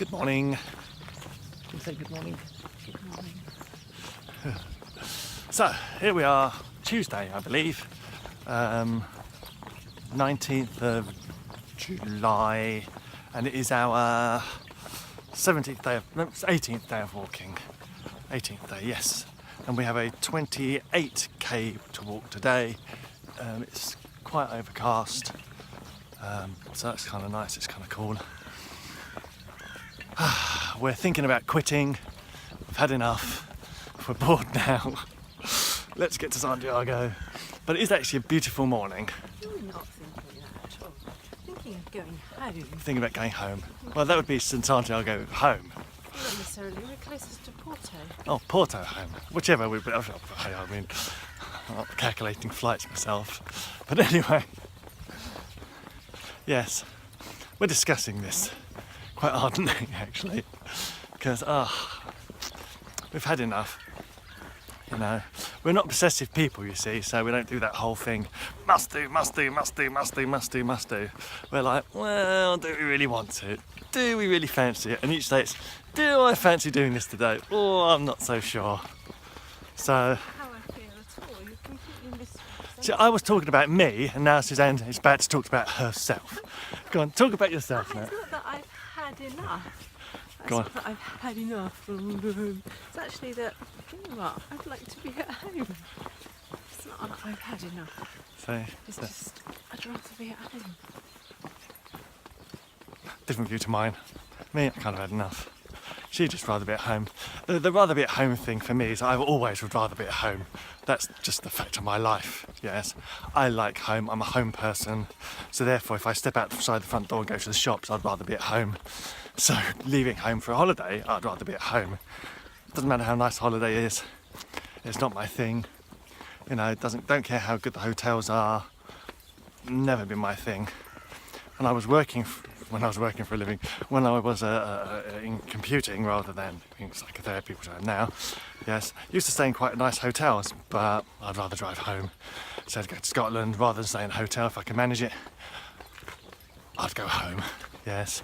Good morning. Can you say good morning? Good morning. So, here we are, Tuesday, I believe, 19th of July, and it is our 18th day of walking. 18th day, yes. And we have a 28k to walk today. It's quite overcast, so that's kind of nice, it's kind of cool. We're thinking about quitting. We've had enough. We're bored now. Let's get to Santiago. But it is actually a beautiful morning. You're not thinking that at all. Thinking of going home. Thinking about going home. Well, that would be Santiago home. Not necessarily. We're closest to Porto. Oh, Porto home. Whichever. I mean, I'm not calculating flights myself. But anyway. Yes. We're discussing this quite ardently, actually. Because, we've had enough. You know, we're not obsessive people, you see, so we don't do that whole thing, must do. We're like, well, do we really want to? Do we really fancy it? And each day it's, do I fancy doing this today? Oh, I'm not so sure. So, How I feel at all. You're completely misrepresenting. see, I was talking about me, and now Suzanne is about to talk about herself. Go on, talk about yourself now. It's not that I've had enough. It's Go on. not that I've had enough. It's actually that, you know what, I'd like to be at home. It's not that I've had enough. So, It's just, I'd rather be at home. different view to mine. Me, I kind of had enough. She'd just rather be at home. The rather be at home thing for me is I always would rather be at home. That's just the fact of my life, yes. I like home, I'm a home person. So therefore, if I step outside the front door and go to the shops, I'd rather be at home. So leaving home for a holiday, I'd rather be at home. Doesn't matter how nice a holiday is. It's not my thing. You know, don't care how good the hotels are. Never been my thing. When I was working for a living, when I was in computing rather than in psychotherapy, which I am now, yes, used to stay in quite nice hotels, but I'd rather drive home. So I'd go to Scotland rather than stay in a hotel if I can manage it. I'd go home, yes.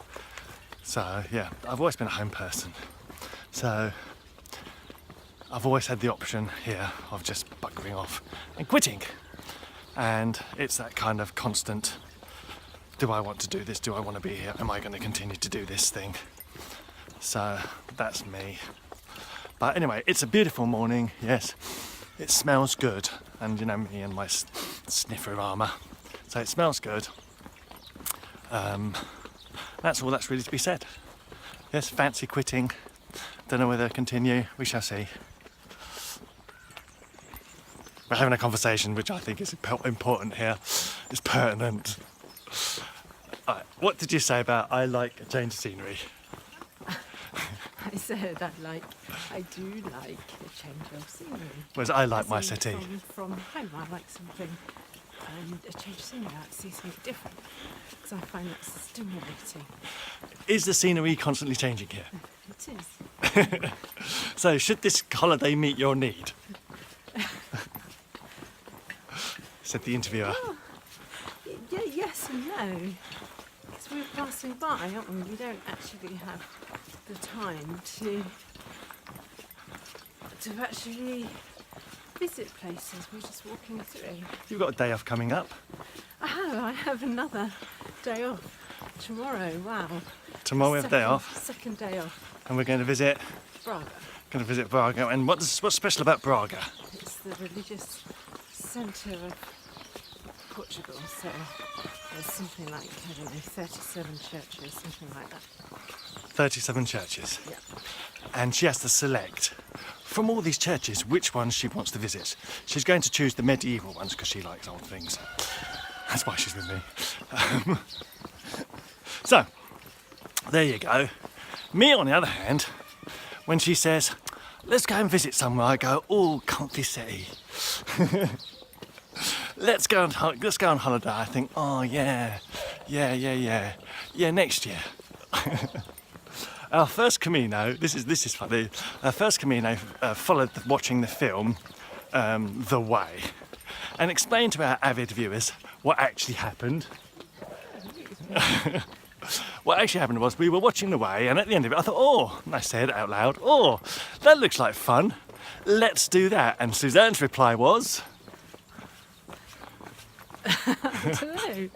So yeah, I've always been a home person. So I've always had the option here of just buggering off and quitting. And it's that kind of constant, do I want to do this? Do I want to be here? Am I going to continue to do this thing? So that's me. But anyway, it's a beautiful morning, yes. It smells good. And you know me and my sniffer armour. So it smells good. That's all that's really to be said. Yes, fancy quitting. Don't know whether to continue. We shall see. We're having a conversation which I think is important here. It's pertinent. Right, what did you say about I like a change of scenery? I said I do like a change of scenery. Whereas I like As my in city. From home, I like something, a change of scenery. I like to see something different because I find that stimulating. Is the scenery constantly changing here? It is. So should this holiday meet your need? Said the interviewer. Well, yeah, yes and no. Because we're passing by, aren't we? We don't actually have the time to actually visit places. We're just walking through. You've got a day off coming up. I have another day off tomorrow. Wow. Tomorrow we have a day off. Second day off. And we're going to visit Braga. And what's special about Braga? It's the religious centre of Portugal, so there's something like, I don't know, 37 churches, something like that. 37 churches. Yeah. And she has to select from all these churches which ones she wants to visit. She's going to choose the medieval ones because she likes old things. That's why she's with me. So, there you go. Me, on the other hand, when she says, let's go and visit somewhere, I go, oh, comfy city. Let's go on holiday. I think, oh yeah, next year. Our first Camino, this is funny. Our first Camino followed watching the film The Way, and explain to our avid viewers what actually happened. what actually happened was we were watching the way, and at the end of it I thought, oh, and I said out loud, oh, that looks like fun. Let's do that. And Suzanne's reply was... I don't know.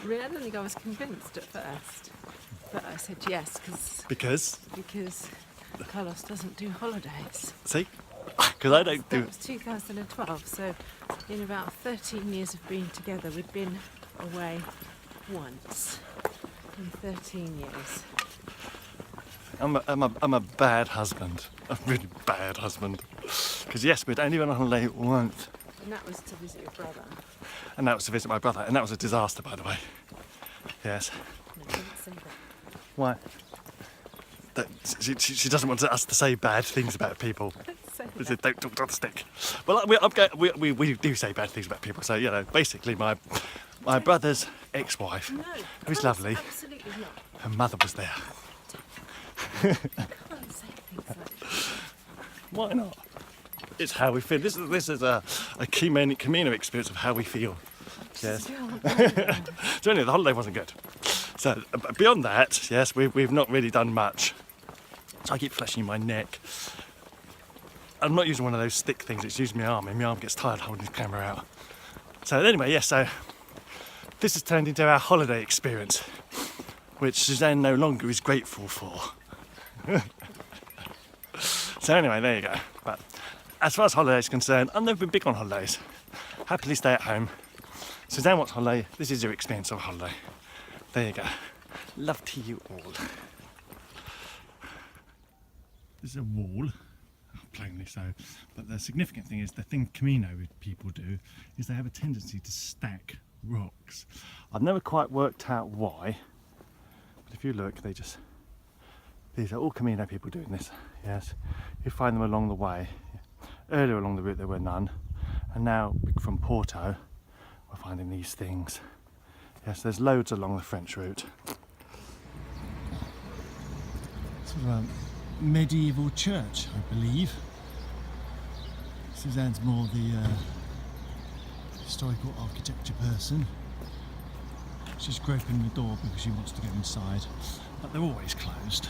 Really, I don't think I was convinced at first. But I said yes, Because, because Carlos doesn't do holidays. see? Because I don't do... That was 2012, so in about 13 years of being together, we'd been away once in 13 years. I'm a bad husband. A really bad husband. Because yes, we'd only been on holiday once. And that was to visit your brother. And that was to visit my brother. And that was a disaster, by the way. Yes. No, I didn't say that. Why? She doesn't want us to say bad things about people. Don't say Is that. it, don't talk to the stick. Well, we do say bad things about people. So, you know, basically my brother's ex-wife, No, who's Carlos, lovely, absolutely not. her mother was there. You can't say things like that. Why not? It's how we feel. This is a Camino experience of how we feel. Yes. So anyway, the holiday wasn't good. So beyond that, yes, we've not really done much. So I keep flashing my neck. I'm not using one of those stick things, it's using my arm, and my arm gets tired holding the camera out. So anyway, yes, so this has turned into our holiday experience, which Suzanne no longer is grateful for. So anyway, there you go. But as far as holidays is concerned, I've never been big on holidays. Happily stay at home. Suzanne wants holiday, this is your experience of holiday. There you go. Love to you all. This is a wall, plainly so, but the significant thing is the thing Camino people do is they have a tendency to stack rocks. I've never quite worked out why, but if you look, these are all Camino people doing this, yes. You find them along the way. Earlier along the route there were none, and now from Porto we're finding these things. Yes, there's loads along the French route. Sort of a medieval church, I believe. Suzanne's more the historical architecture person. She's groping the door because she wants to go inside, but they're always closed.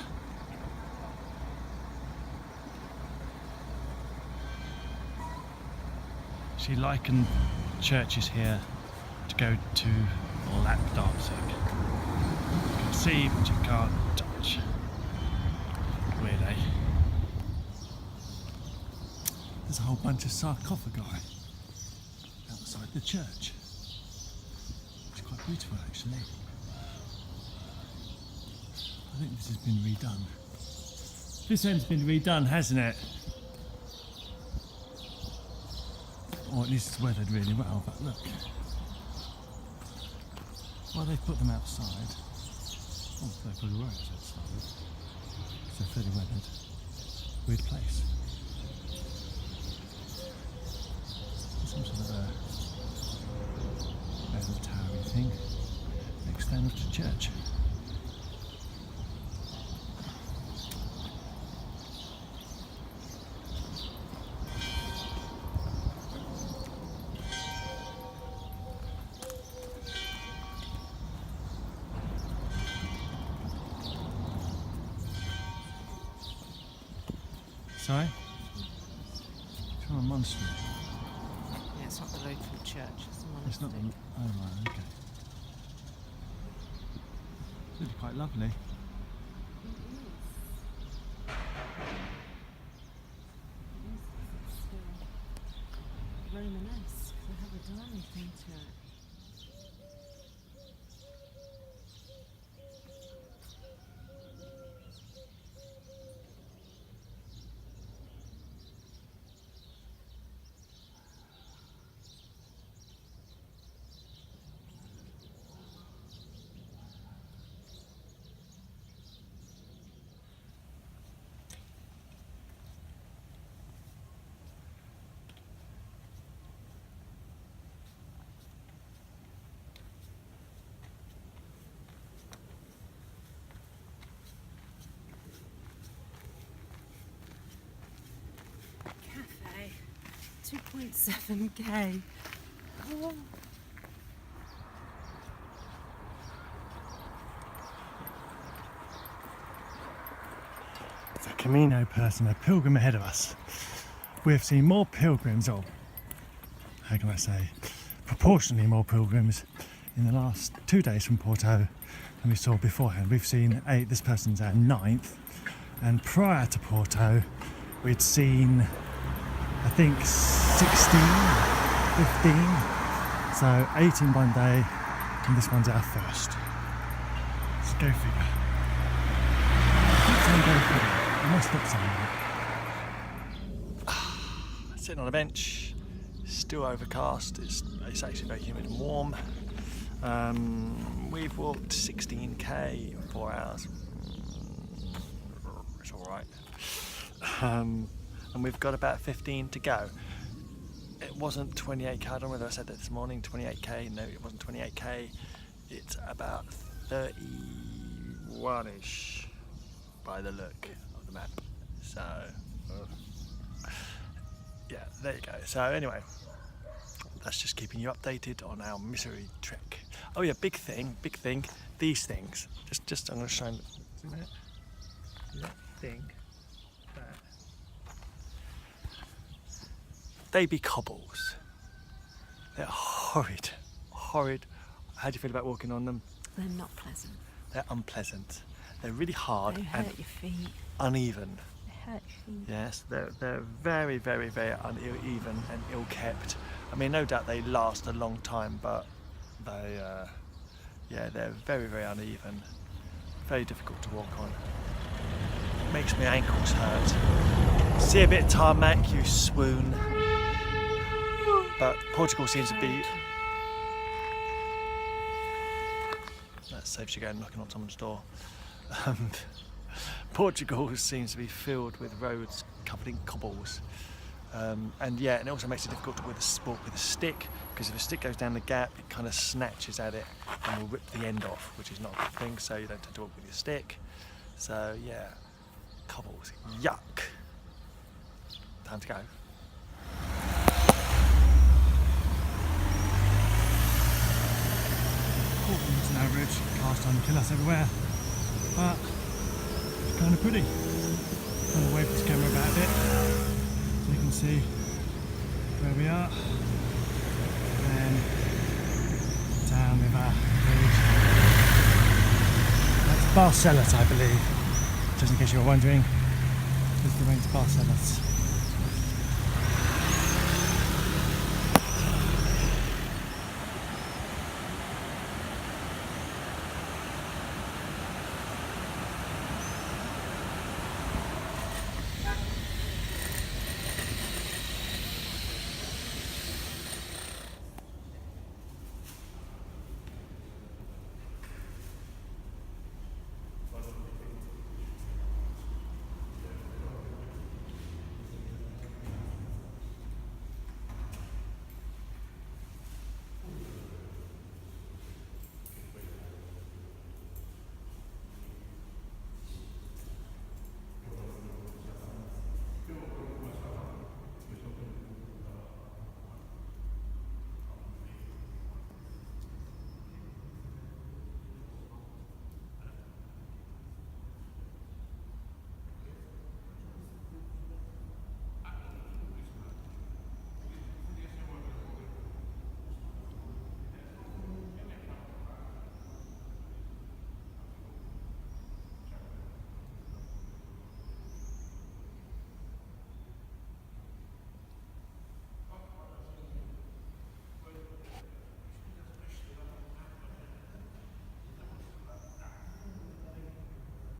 She likened churches here to go to lap dancing. You can see but you can't touch. Really. There's a whole bunch of sarcophagi outside the church. It's quite beautiful actually. I think this has been redone. This end's been redone, hasn't it? Or at least it's weathered really well, but look. Well, they've put them outside. Oh, they probably were outside. It's a fairly weathered. Weird place. Some sort of a bell tower thing next down to church. Sorry? It's from a monastery. Yeah, it's not the local church, it's a monastery. It's not the... Oh right, okay. It's really quite lovely. Romanesque, they haven't done anything to it. Cafe, 2.7k. Oh. Camino person, a pilgrim ahead of us. We have seen more pilgrims, or how can I say, proportionally more pilgrims in the last 2 days from Porto than we saw beforehand. We've seen this person's our 9th, and prior to Porto we'd seen I think 16, 15, so 18 one day, and this one's our first. Let's go figure. I keep saying go figure. I must stop saying that. Sitting on a bench, still overcast. It's actually very humid and warm. We've walked 16k in 4 hours. It's all right. And we've got about 15 to go. It wasn't 28k. I don't know whether I said that this morning. 28k. No, it wasn't 28k. It's about 31ish by the look of the map. So, yeah, there you go. So anyway, that's just keeping you updated on our misery trek. Oh yeah, big thing. These things. Just I'm going to show you. That thing. That. They be cobbles. They're horrid. How do you feel about walking on them? They're not pleasant. They're unpleasant. They're really hard They and hurt your feet. uneven. They hurt your feet. Yes, they're very uneven and ill kept. I mean, no doubt they last a long time, but they're very uneven. Very difficult to walk on. Makes my ankles hurt. See a bit of tarmac, you swoon. But Portugal seems to be. That saves you going knocking on someone's door. Portugal seems to be filled with roads covered in cobbles. And it also makes it difficult to walk with a stick, because if a stick goes down the gap, it kind of snatches at it and will rip the end off, which is not a good thing, so you don't tend to walk with your stick. So yeah, cobbles, yuck. Time to go. It's an average, cars trying to kill us everywhere, but it's kind of pretty. I'm going to wave this camera about a bit so you can see where we are. And down river bridge. That's Barcelos, I believe, just in case you were wondering. This is the way to Barcelos.